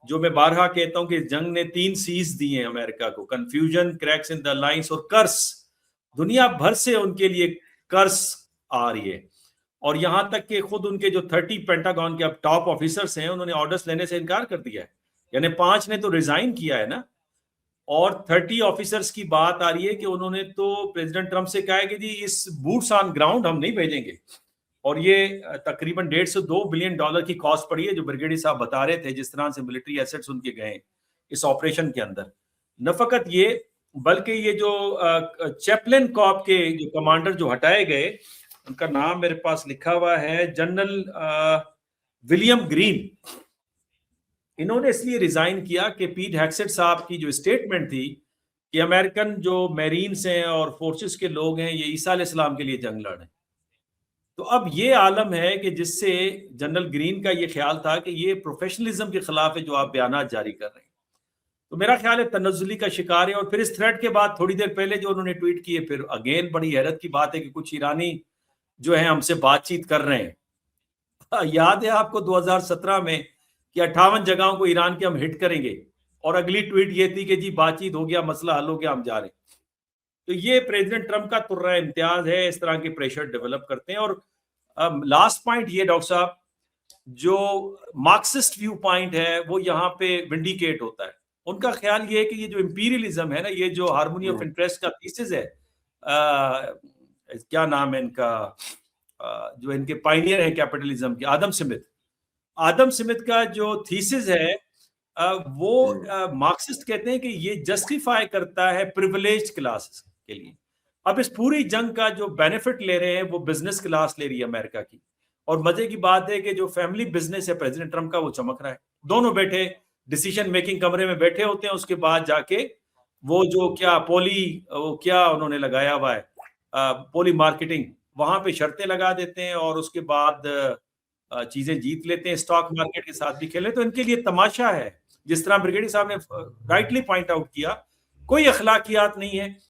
जो मैं बारहा कहता हूं कि जंग ने 3 सीज दिए हैं अमेरिका को, confusion, cracks in the lines और कर्स। दुनिया भर से उनके लिए कर्स आ रही है, और यहां तक कि खुद उनके जो 30 पेंटागन के अब टॉप ऑफिसर्स हैं, उन्होंने ऑर्डर्स लेने से इनकार कर दिया है। यानी 5 ने तो रिजाइन किया है ना, और 30 ऑफिसर्स की बात आ रही है कि उन्होंने तो प्रेसिडेंट ट्रंप से कहा है कि जी इस बूट्स ऑन ग्राउंड हम नहीं भेजेंगे। और ये तकरीबन 1.5 से 2 बिलियन डॉलर की कॉस्ट पड़ी है, जो ब्रिगेडियर साहब बता रहे थे, जिस तरह से मिलिट्री एसेट्स उनके गए इस ऑपरेशन के अंदर। न फकत ये, बल्कि ये जो चैपलिन कॉप के जो कमांडर जो हटाए गए, उनका नाम मेरे पास लिखा हुआ है, जनरल विलियम ग्रीन। इन्होंने इसलिए रिजाइन किया कि पीट हेक्सेट साहब की जो स्टेटमेंट थी कि अमेरिकन जो मैरीन्स हैं और फोर्सेस के लोग हैं, ये ईसा अलैहिस्सलाम के लिए जंग लड़ रहे हैं। तो अब ये आलम है कि जिससे जनरल ग्रीन का ये ख्याल था कि ये प्रोफेशनलिज्म के खिलाफ है जो आप बयानात जारी कर रहे हैं। तो मेरा ख्याल है तनज़्ज़ुली का शिकार है। और फिर इस थ्रेड के बाद थोड़ी देर पहले जो उन्होंने ट्वीट किए, फिर अगेन बड़ी हैरत की बात है कि कुछ ईरानी जो है हमसे बातचीत कर रहे हैं। याद है आपको 2017 में कि 58 जगहों को ईरान के हम हिट करेंगे, और अगली ट्वीट ये थी कि जी बातचीत हो गया, मसला हल हो गया, हम जा रहे हैं। तो ये प्रेसिडेंट ट्रंप का तुर्रा इम्तियाज है, इस तरह के प्रेशर डेवलप करते हैं। और लास्ट पॉइंट ये डॉक्टर साहब, जो मार्क्सिस्ट व्यू पॉइंट है वो यहाँ पे विंडिकेट होता है। उनका ख्याल ये है कि ये जो इंपीरियलिज्म है ना, ये जो हार्मोनी ऑफ इंटरेस्ट का थीसिस है, क्या नाम है इनका, जो इनके पाइनियर है कैपिटलिज्म के, आदम स्मिथ का जो थीसिस है, वो मार्क्सिस्ट कहते हैं कि ये जस्टिफाई करता है प्रिविलेज्ड क्लास के लिए। अब इस पूरी जंग का जो बेनिफिट ले रहे हैं वो बिजनेस क्लास ले रही है अमेरिका की। और मजे की बात है कि जो फैमिली बिजनेस है प्रेसिडेंट ट्रंप का, वो चमक रहा है। दोनों बैठे डिसीजन मेकिंग कमरे में बैठे होते हैं, उसके बाद जाके वो जो क्या वो क्या उन्होंने लगाया हुआ है, पोली मार्केटिंग, वहां पे शर्तें लगा देते हैं और उसके बाद चीजें जीत लेते हैं, स्टॉक मार्केट के साथ भी खेले। तो इनके लिए तमाशा है। जिस तरह ब्रिगेडियर साहब ने राइटली पॉइंट आउट किया, कोई अखलाकियात नहीं है।